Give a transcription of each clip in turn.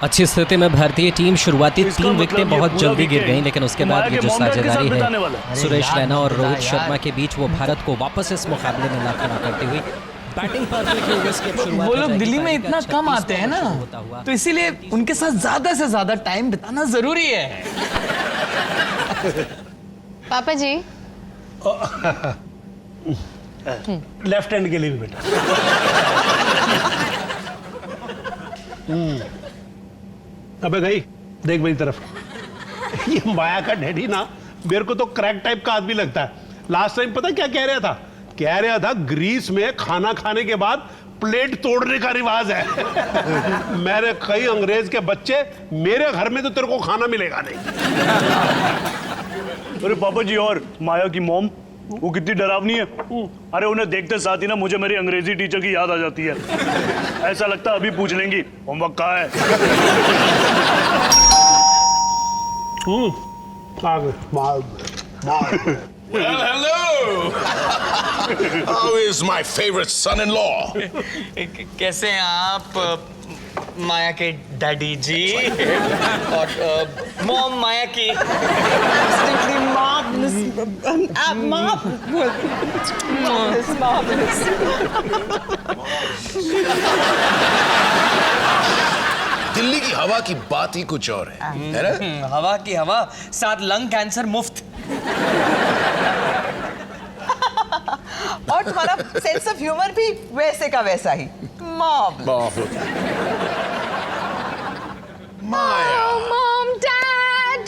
अच्छी स्थिति में भारतीय टीम शुरुआती 3 विकेटें बहुत जल्दी गिर गईं, लेकिन उसके बाद ये जो साझेदारी है सुरेश रैना और रोहित शर्मा के बीच वो भारत को वापस इस मुकाबले में ला खड़ा करती हुई बैटिंग पर वो लोग दिल्ली में इतना कम आते हैं ना, तो इसीलिए उनके साथ ज्यादा से ज्यादा टाइम बिताना जरूरी है। पापा जी लेफ्ट हैंड के लिए भी बेटा। अबे गई देख मेरी तरफ। ये माया का डैडी ना मेरे को तो क्रैक टाइप का आदमी लगता है। लास्ट टाइम पता क्या कह रहा था ग्रीस में खाना खाने के बाद प्लेट तोड़ने का रिवाज है। मेरे कई अंग्रेज के बच्चे, मेरे घर में तो तेरे को खाना मिलेगा नहीं। अरे पापा जी, और माया की मॉम वो कितनी डरावनी है। अरे उन्हें देखते साथ ही ना मुझे मेरी अंग्रेजी टीचर की याद आ जाती है। ऐसा लगता है अभी पूछ लेंगी होमवर्क कहाँ है। Well, hello. How is my favorite son-in-law? कैसे हैं आप माया के डैडी जी? और मॉम माया की दिल्ली की हवा की बात ही कुछ और है ना? हवा की हवा, साथ लंग कैंसर मुफ्त। और तुम्हारा सेंस ऑफ ह्यूमर भी वैसे का वैसा ही। Mom Maya. मॉम डैड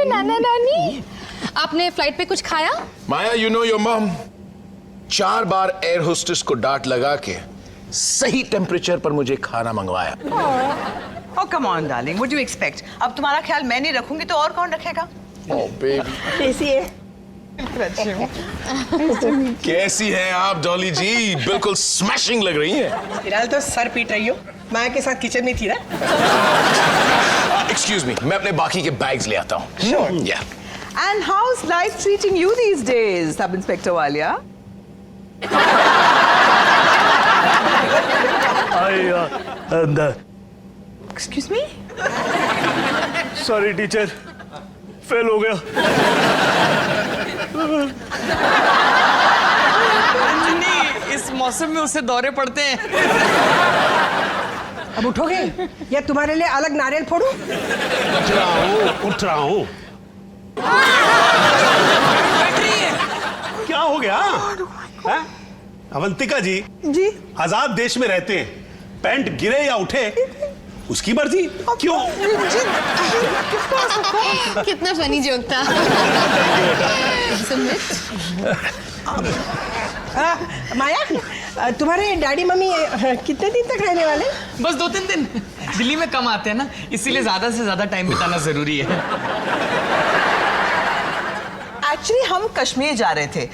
नाना नानी, आपने फ्लाइट पे कुछ खाया? Maya, you know your mom. 4 bar air hostess को डांट लगा के सही टेम्परेचर पर मुझे खाना मंगवाया। Oh come on darling, what do you expect? अब तुम्हारा ख्याल मैं नहीं रखूंगी तो और कौन रखेगा? Oh baby. कैसी है? कैसी हैं आप डॉली जी? बिल्कुल स्मैशिंग लग रही हैं। फिलहाल तो सर पीट रही हो। माया के साथ किचन में थी ना? Excuse me, मैं अपने बाकी के बैग्स ले आता हूँ। Sure. Yeah. And how's life treating you these days, Sub Inspector Walia? Excuse me? Sorry teacher, fail हो गया। नहीं, इस मौसम में उसे दौरे पड़ते हैं। अब उठोगे या तुम्हारे लिए अलग नारियल फोड़ूं? उठ रहा हूँ। क्या हो गया? है? अवंतिका जी आजाद देश में रहते हैं, पैंट गिरे या उठे उसकी मर्जी। क्यों? कितना फनी जोक था। माया, तुम्हारे डैडी मम्मी कितने दिन तक रहने वाले? बस 2-3 दिन। दिल्ली में कम आते हैं ना, इसीलिए ज्यादा से ज्यादा टाइम बिताना जरूरी है। एक्चुअली हम कश्मीर जा रहे थे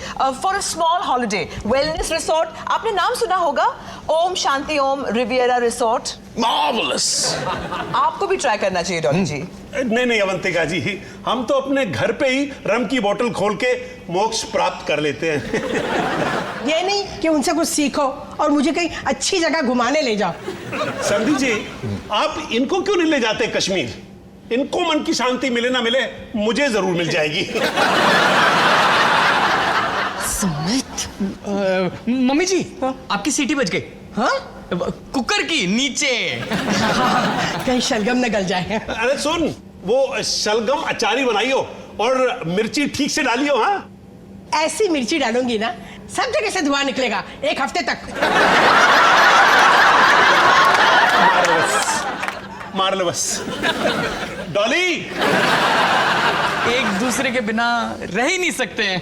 for a small holiday, wellness resort. आपने नाम सुना होगा, Om Shanti Om Riviera resort. Marvelous. आपको भी ट्राई करना चाहिए डॉली जी। नहीं अवंतिका जी, हम तो अपने घर पे ही रम की बोतल खोल के मोक्ष प्राप्त कर लेते हैं। ये नहीं कि उनसे कुछ सीखो और मुझे कहीं अच्छी जगह घुमाने ले जाओ। संधि जी, आप इनको क्यों नहीं ले जाते कश्मीर? इनको मन की शांति मिले ना मिले, मुझे जरूर मिल जाएगी। सुमित, मम्मी जी, आपकी सीटी बज गई। हाँ? कुकर की नीचे। कहीं शलगम न गल जाए। अरे सुन, वो शलगम अचारी बनाइयो और मिर्ची ठीक से डालियो। हाँ, ऐसी मिर्ची डालूंगी ना, सब जगह से धुआं निकलेगा 1 हफ्ते तक। मार लो बस। डॉली, एक दूसरे के बिना रह ही नहीं सकते हैं।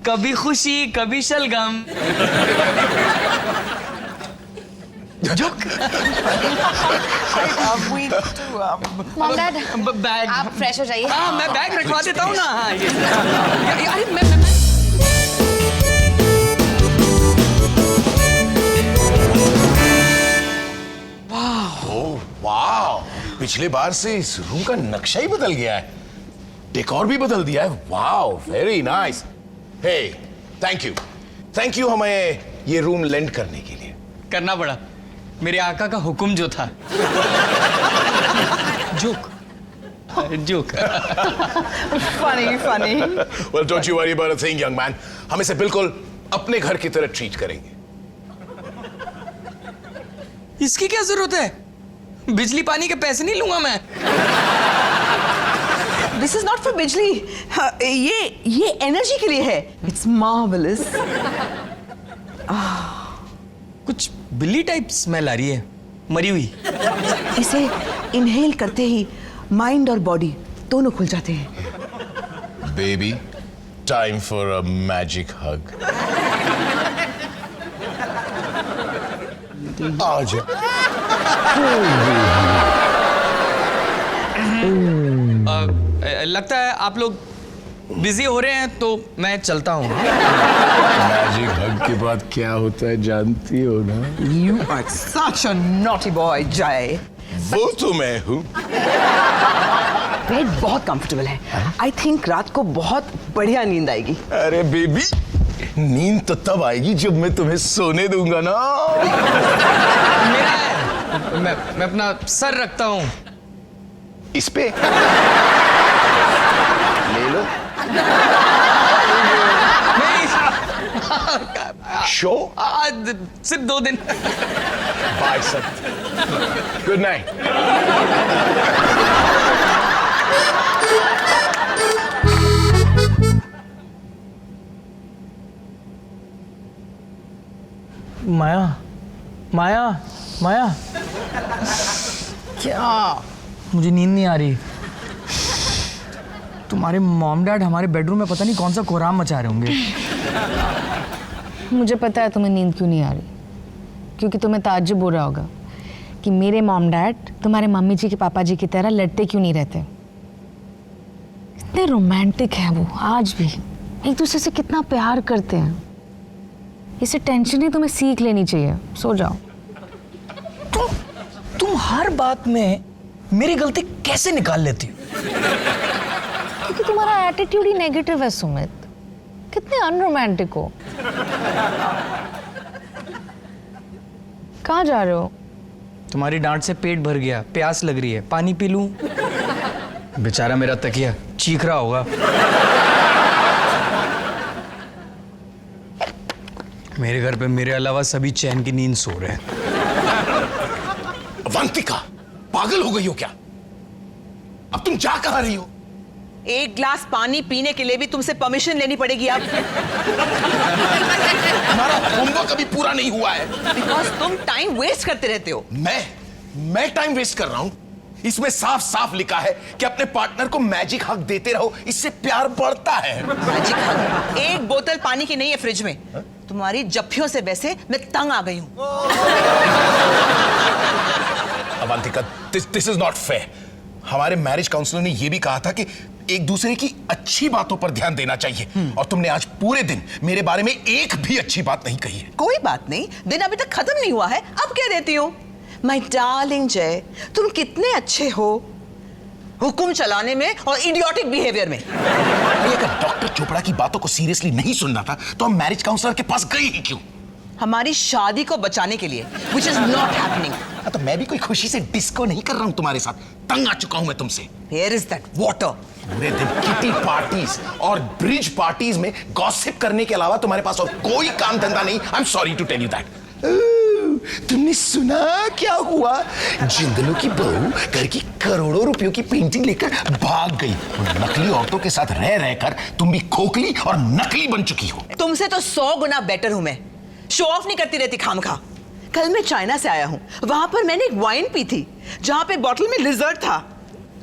कभी खुशी कभी शलगम। मॉम डैड, बैग, आप फ्रेश हो जाइए। हाँ, मैं बैग रखवा देता हूँ ना। हाँ, ये अरे मैं वाह, पिछले बार से इस रूम का नक्शा ही बदल गया है, डेकोर भी बदल दिया है। वाह, very nice. Hey, thank you thank you हमें ये रूम लेंट करने के लिए। करना पड़ा, मेरे आका का हुक्म जो था। Joke joke. Funny funny. Well, don't you worry about a thing, young man. हम इसे बिल्कुल अपने घर की तरह ट्रीट करेंगे। इसकी क्या जरूरत है? बिजली पानी के पैसे नहीं लूंगा मैं। दिस इज नॉट फॉर बिजली, ये एनर्जी के लिए है। It's marvellous. कुछ बिल्ली टाइप स्मेल आ रही है, मरी हुई। इसे इनहेल करते ही माइंड और बॉडी दोनों खुल जाते हैं। Baby, time for a magic hug. आजा। लगता है आप लोग बिजी हो रहे हैं तो मैं चलता हूँ। मैजिक हग के बाद क्या होता है जानती हो ना? You are such a naughty boy, जय। वो तो मैं हूँ। बेड बहुत कंफर्टेबल है। आई थिंक रात को बहुत बढ़िया नींद आएगी। अरे बेबी, नींद तो तब आएगी जब मैं तुम्हें सोने दूंगा ना। मेरा है। मैं अपना सर रखता हूँ इस पे। ले लो। शो सिर्फ 2 दिन। Bye sir. Good night. Maya, Maya, Maya, क्या? मुझे नींद नहीं आ रही। तुम्हारे मॉम डैड हमारे बेडरूम में पता नहीं कौन सा कोहराम मचा रहे होंगे। मुझे पता है तुम्हें नींद क्यों नहीं आ रही, क्योंकि तुम्हें ताज्जुब हो रहा होगा कि मेरे मॉम डैड तुम्हारे मम्मी जी के पापा जी की तरह लड़ते क्यों नहीं रहते। इतने रोमांटिक हैं वो, आज भी एक दूसरे से कितना प्यार करते हैं। इसे टेंशन ही तुम्हें सीख लेनी चाहिए। सो जाओ। तुम हर बात में मेरी गलती कैसे निकाल लेती हो? क्योंकि तुम्हारा एटीट्यूड ही नेगेटिव है सुमित। कितने अनरोमांटिक हो। कहाँ जा रहे हो? तुम्हारी डांट से पेट भर गया, प्यास लग रही है, पानी पी लूं? बेचारा मेरा तकिया चीख रहा होगा। मेरे घर पे मेरे अलावा सभी चैन की नींद सो रहे हैं। अवंतिका, पागल हो गई हो क्या? अब तुम जा कहां रही हो? एक ग्लास पानी पीने के लिए भी तुमसे परमिशन लेनी पड़ेगी अब। हमारा होमवर्क अभी पूरा नहीं हुआ है। बिकॉज तुम टाइम वेस्ट करते रहते हो। मैं टाइम वेस्ट कर रहा हूं? इसमें साफ साफ लिखा है कि अपने पार्टनर को मैजिक हग देते रहो, इससे प्यार बढ़ता है। मैजिक हग? एक बोतल पानी की नहीं है फ्रिज में। तुम्हारी जफ्फियों से वैसे मैं तंग आ गई हूं। Avantika, this is not fair. हमारे मैरिज काउंसलर ने यह भी कहा था कि एक दूसरे की अच्छी बातों पर ध्यान देना चाहिए, और तुमने आज पूरे दिन मेरे बारे में एक भी अच्छी बात नहीं कही है। कोई बात नहीं, दिन अभी तक खत्म नहीं हुआ है, अब कह देती हूँ। माय डार्लिंग जय, तुम कितने अच्छे हो हुक्म चलाने में और इडियोटिक बिहेवियर में। अगर डॉक्टर चोपड़ा की बातों को सीरियसली नहीं सुनना था तो हम मैरिज काउंसलर के पास गए ही क्यों? हमारी शादी को बचाने के लिए, which is not happening। तो मैं भी कोई खुशी से डिस्को नहीं कर रहा हूं तुम्हारे साथ। तंग आ चुका हूं मैं तुमसे। Here is that water। पूरे दिन किटी पार्टीज और ब्रिज पार्टीज में गॉसिप करने के अलावा तुम्हारे पास और कोई काम धंधा नहीं। I am sorry to tell you that. तुमने सुना क्या हुआ? जिंदलों की बहू घर की करोड़ों रुपयों की पेंटिंग लेकर भाग गई। नकली औरतों के साथ रह रहकर तुम भी खोखली और नकली बन चुकी हो। तुमसे तो 100 गुना बेटर हूं मैं। शो ऑफ नहीं करती रहती खामखा। कल मैं चाइना से आया हूं, वहां पर मैंने एक वाइन पी थी जहां पे बॉटल में लिजर्ड था।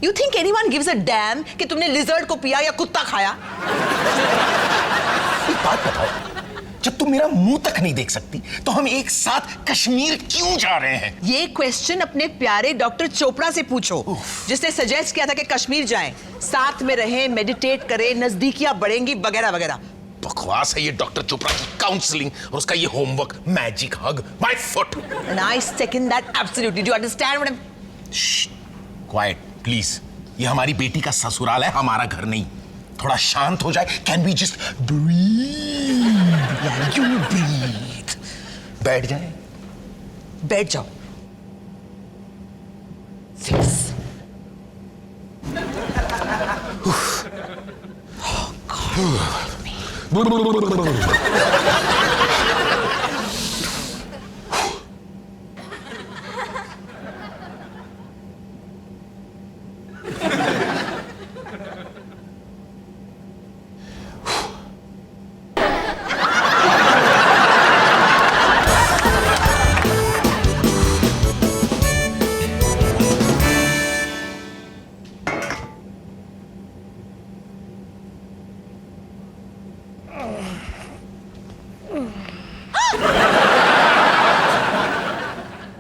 You think anyone gives a dam कि तुमने लिजर्ड को पिया या कुत्ता खाया? एक बात बताओ, जब तुम मेरा मुंह तक नहीं देख सकती तो हम एक साथ कश्मीर क्यों जा रहे हैं? ये क्वेश्चन अपने प्यारे डॉक्टर चोपड़ा से पूछो, जिसने सजेस्ट किया था कि कश्मीर जाएं, साथ में रहें, मेडिटेट करें, नजदीकियां बढ़ेंगी वगैरह वगैरह। बकवास है ये डॉक्टर चोपड़ा की काउंसलिंग और उसका ये homework magic hug my foot. And I second that absolutely. Do you understand what I'm? Quite please. ये हमारी बेटी का ससुराल है, हमारा घर नहीं। थोड़ा शांत हो जाए। Can we just breathe? You breathe. बैठ जाए। बैठ जाओ। फिक्स।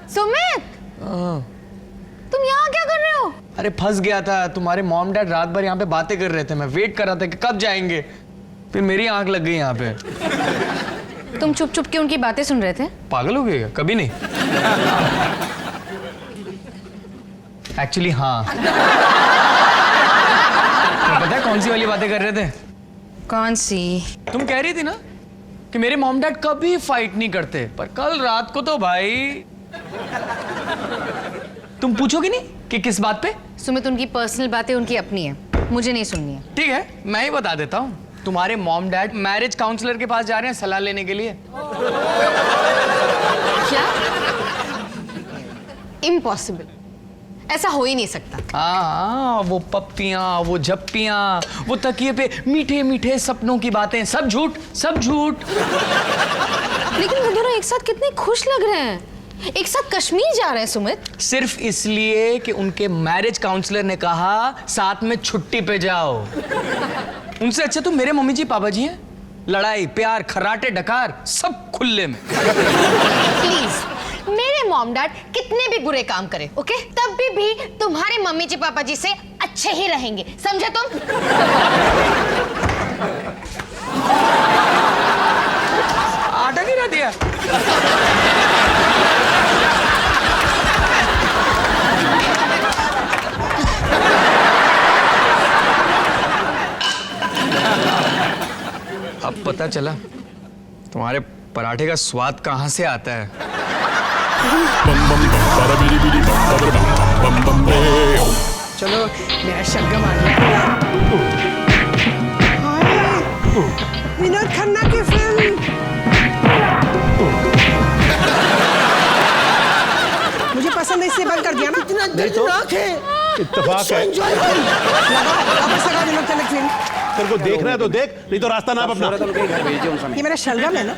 सुमित, तुम यहाँ क्या कर रहे हो? अरे फंस गया था। तुम्हारे मॉम डैड रात भर यहाँ पे बातें कर रहे थे। मैं वेट कर रहा था कि कब जाएंगे। फिर मेरी आंख लग गई यहाँ पे। तुम चुप चुप के उनकी बातें सुन रहे थे? पागल हो गए क्या? कभी नहीं। एक्चुअली हाँ। तुम्हें पता है कौन सी वाली बातें कर रहे थे? कौन सी? तुम कह रही थी ना कि मेरे मॉम डैड कभी फाइट नहीं करते, पर कल रात को तो भाई तुम पूछोगे नहीं कि किस बात पे? सुमित, उनकी पर्सनल बातें उनकी अपनी है, मुझे नहीं सुननी है। ठीक है, मैं ही बता देता हूँ। तुम्हारे मॉम डैड मैरिज काउंसलर के पास जा रहे हैं सलाह लेने के लिए। क्या? इम्पॉसिबल, ऐसा हो ही नहीं सकता। हाँ, वो पप्पियां, वो झप्पियां, वो तकिए पे मीठे मीठे सपनों की बातें, सब झूठ, सब झूठ। लेकिन वो दोनों एक साथ कितने खुश लग रहे हैं। एक साथ कश्मीर जा रहे हैं सुमित। सिर्फ इसलिए कि उनके मैरिज काउंसलर ने कहा साथ में छुट्टी पे जाओ। उनसे अच्छा तो मेरे मम्मी जी पापा जी हैं। लड़ाई प्यार खर्राटे डकार सब खुले में। प्लीज, मेरे मॉम डैड कितने भी बुरे काम करें, ओके, तब भी तुम्हारे मम्मी जी पापा जी से अच्छे ही रहेंगे, समझे तुम? आटा गिरा दिया। अब पता चला तुम्हारे पराठे का स्वाद कहां से आता है। चलो मेरा शलगम आ गया। विनोद खन्ना की फिल्म। मुझे पसंद है इसलिए बंद कर दिया ना। इतना दर्दनाक है। इत्तेफाक है। वापस लगा विनोद खन्ना की फिल्म। तेरे को देखना है तो देख, नहीं तो रास्ता नाप अपना। ये मेरा शलगम है ना,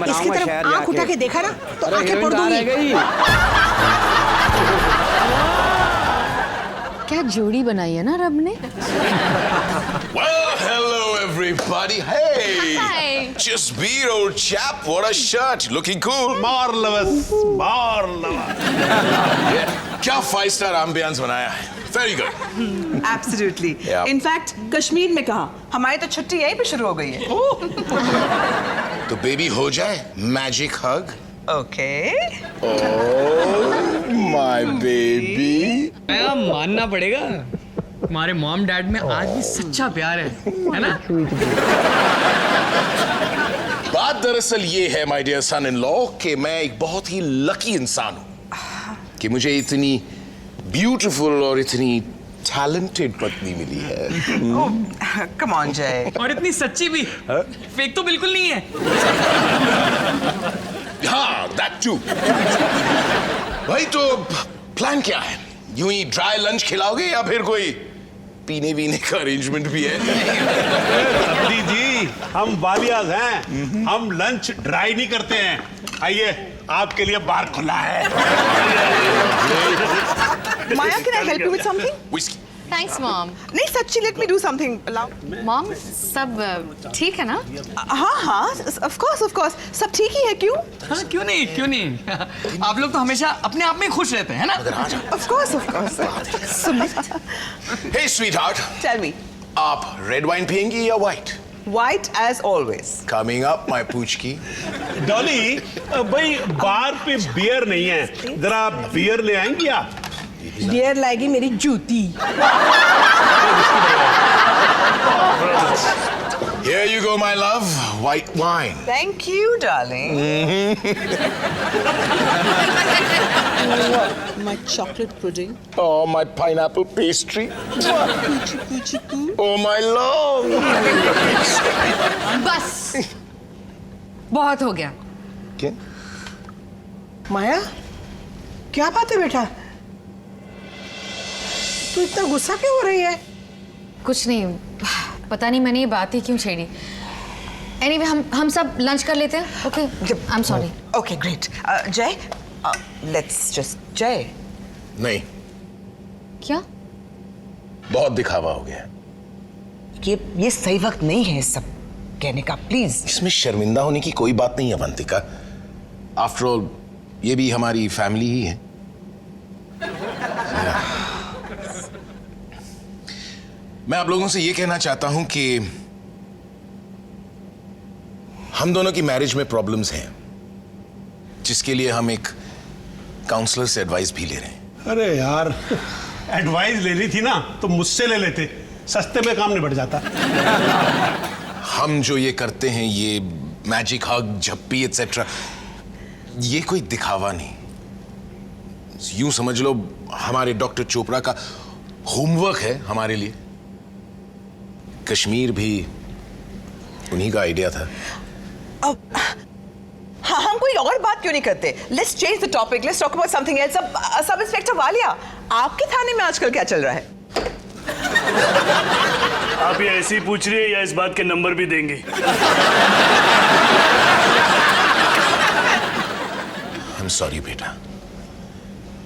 इसकी तरफ आंख उठा के देखा ना तो आंखें फोड़ दूंगी। क्या जोड़ी बनाई है ना रब ने। Well, hello everybody. Hey, Hi. just beat old chap. What a shirt, looking cool. Marvellous, marvellous. Yeah. क्या 5-star ambience बनाया है। Very good. Absolutely. Yeah. In fact Kashmir में कहा, हमारी तो छुट्टी यहीं पे शुरू हो गई है। तो बेबी हो जाए magic hug. Okay. My baby. मानना पड़ेगा तुम्हारे मॉम डैड में आज भी सच्चा प्यार है ना? बात दरअसल ये है my dear son in law कि मैं एक बहुत ही लकी इंसान हूं कि मुझे इतनी ब्यूटीफुल और इतनी टैलेंटेड पत्नी मिली है। कम ऑन जय। और इतनी सच्ची भी। फेक तो बिल्कुल नहीं है। हाँ, दैट टू। भाई तो प्लान क्या है? यूं ही ड्राई लंच खिलाओगे या फिर कोई पीने वीने का अरेंजमेंट भी है? सब्जी जी, हम वालियाज हैं, हम लंच ड्राई नहीं करते हैं। आइए, आपके लिए बार खुला है। Maya, can I help you with something? Whiskey. Thanks mom. नहीं सच्ची, let me do something. Mom, सब ठीक है ना? हाँ हाँ, ऑफ कोर्स सब ठीक ही है। क्यों? हाँ, क्यों नहीं, क्यों नहीं। आप लोग तो हमेशा अपने आप में खुश रहते हैं ना? Of course. Sumit, Hey sweetheart, tell me. आप रेड वाइन पियेंगी या white? White as always. Coming up, my पूछकी। डॉली, भाई बार पे बियर नहीं है, जरा बियर ले आएंगी आप? बियर लाएगी मेरी जूती। Here you go, my love. White wine. Thank you, darling. My chocolate pudding. Oh, my pineapple pastry. Oh, my love. बस बहुत हो गया। क्या? माया क्या बात है बेटा, तू इतना गुस्सा क्यों हो रही है? कुछ नहीं, पता नहीं मैंने ये बात ही क्यों छेड़ी। एनीवे हम सब लंच कर लेते हैं। Okay, I am sorry. Okay, great. Jay, let's just Jay. नहीं, क्या? बहुत दिखावा हो गया। ये सही वक्त नहीं है इस सब कहने का, प्लीज। इसमें शर्मिंदा होने की कोई बात नहीं है अवंतिका। आफ्टर ऑल ये भी हमारी फैमिली ही है। मैं आप लोगों से ये कहना चाहता हूं कि हम दोनों की मैरिज में प्रॉब्लम्स हैं, जिसके लिए हम एक काउंसलर से एडवाइस भी ले रहे हैं। अरे यार, एडवाइस लेनी थी ना तो मुझसे ले लेते, सस्ते में काम निबट जाता। हम जो ये करते हैं, ये मैजिक हग, झप्पी एटसेट्रा, ये कोई दिखावा नहीं। यूं समझ लो हमारे डॉक्टर चोपड़ा का होमवर्क है हमारे लिए। कश्मीर भी उन्हीं का आइडिया था। अब हाँ, हम कोई और बात क्यों नहीं करते? Let's change the topic. Let's talk about something else. Sub inspector Walia, आपके थाने में आजकल क्या चल रहा है? आप ये ऐसे ही पूछ रही है या इस बात के नंबर भी देंगे? I'm sorry बेटा,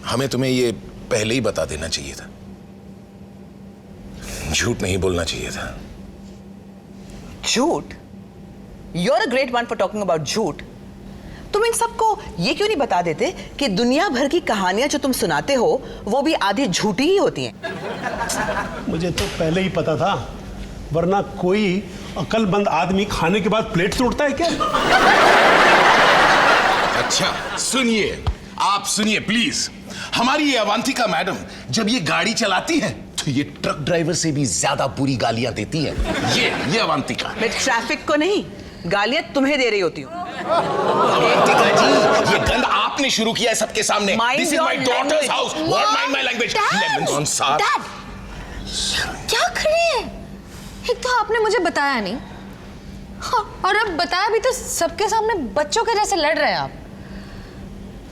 हमें तुम्हें ये पहले ही बता देना चाहिए था। झूठ नहीं बोलना चाहिए था। झूठ? You're a great one for talking about झूठ। तुम इन सबको ये क्यों नहीं बता देते कि दुनिया भर की कहानियां जो तुम सुनाते हो वो भी आधी झूठी ही होती हैं? मुझे तो पहले ही पता था, वरना कोई अक्लमंद आदमी खाने के बाद प्लेट तोड़ता है क्या? अच्छा सुनिए, आप सुनिए प्लीज। हमारी ये अवंतिका मैडम जब ये गाड़ी चलाती है तो ये ट्रक ड्राइवर से भी ज्यादा बुरी गालियां देती है। ये अवंतिका। मैं ट्रैफिक को नहीं, गालियां तुम्हें दे रही होती हूँ। अवंतिका जी, ये गंद आपने शुरू किया है सबके सामने। Mind This is your my daughter's language. house. What mind my language? Lemons on साथ। क्या कर रहे हैं? एक तो आपने मुझे बताया नहीं, हाँ, और अब बताया भी तो सबके सामने बच्चों के जैसे लड़ रहे हैं आप।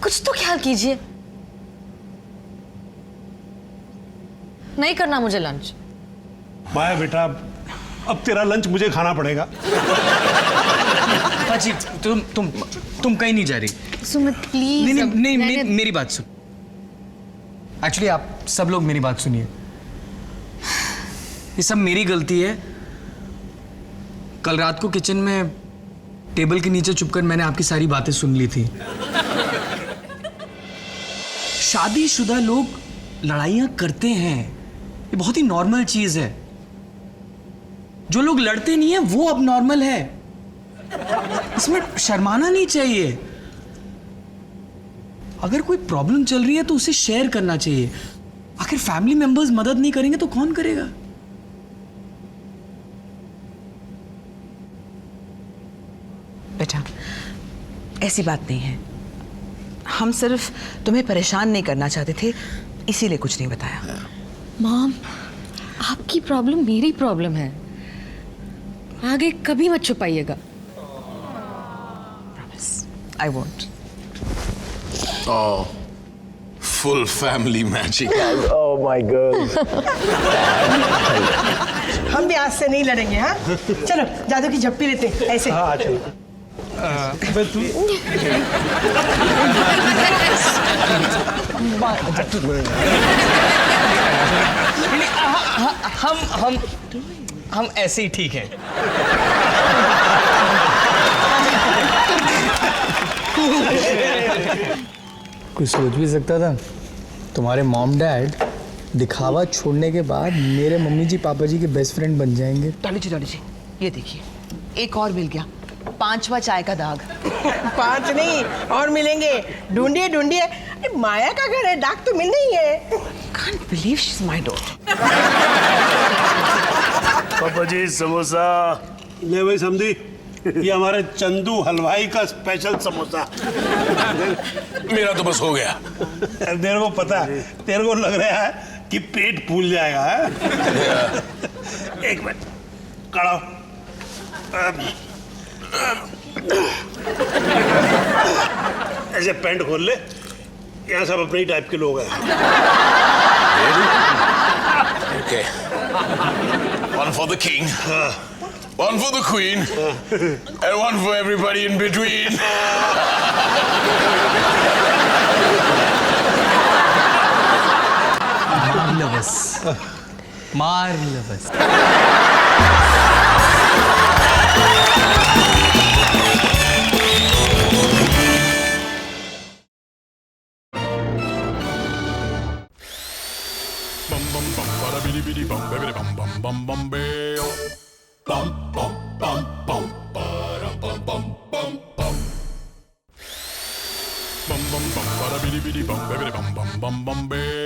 कुछ तो ख्याल कीजिए। नहीं करना मुझे लंच। माया बेटा, अब तेरा लंच मुझे खाना पड़ेगा। जी, तुम कहीं नहीं जा रही। सुमित प्लीज। नहीं, मेरी बात सुन। एक्चुअली आप सब लोग मेरी बात सुनिए। ये सब मेरी गलती है। कल रात को किचन में टेबल के नीचे छुपकर मैंने आपकी सारी बातें सुन ली थी। शादीशुदा लोग लड़ाइयां करते हैं, ये बहुत ही नॉर्मल चीज है। जो लोग लड़ते नहीं है वो अब नॉर्मल है, इसमें शर्माना नहीं चाहिए। अगर कोई प्रॉब्लम चल रही है तो उसे शेयर करना चाहिए। आखिर फैमिली मेंबर्स मदद नहीं करेंगे तो कौन करेगा? बेटा, ऐसी बात नहीं है। हम सिर्फ तुम्हें परेशान नहीं करना चाहते थे, इसीलिए कुछ नहीं बताया। मॉम, आपकी प्रॉब्लम मेरी प्रॉब्लम है, आगे कभी मत छुपाइएगा। I won't. Oh, full family magic. Oh my God. हम भी आज से नहीं लड़ेंगे। हाँ, चलो जादू की झप्पी लेते हैं ऐसे। हाँ चलो। तू हम ऐसे ही ठीक है। कोई सोच भी सकता था तुम्हारे मॉम डैड दिखावा छोड़ने के बाद मेरे मम्मी जी पापा जी के बेस्ट फ्रेंड बन जाएंगे। डाली जी, ये देखिए, एक और मिल गया, 5वां चाय का दाग। 5 नहीं और मिलेंगे। ढूंढिए ढूंढिए, अरे माया का घर है, दाग तो मिल रही है। Can't believe she's my daughter. पापा जी समोसा। ले भाई समझी, ये हमारे चंदू हलवाई का स्पेशल समोसा। मेरा तो बस हो गया। तेरे को पता है, तेरे को लग रहा है कि पेट फूल जाएगा है? एक मिनट खड़ा हो। ऐसे पैंट खोल ले, यहाँ सब अपने ही टाइप के लोग हैं। Okay. One for the king, one for the queen, and one for everybody in between. Marvelous. Bum bum bum bada bidi bidi bum baby bum bum bum bum bayo. Bum bum bum bum bada bum bum bum bum. Bum bum bum bada bidi bidi bum baby bum bum bum bum bayo.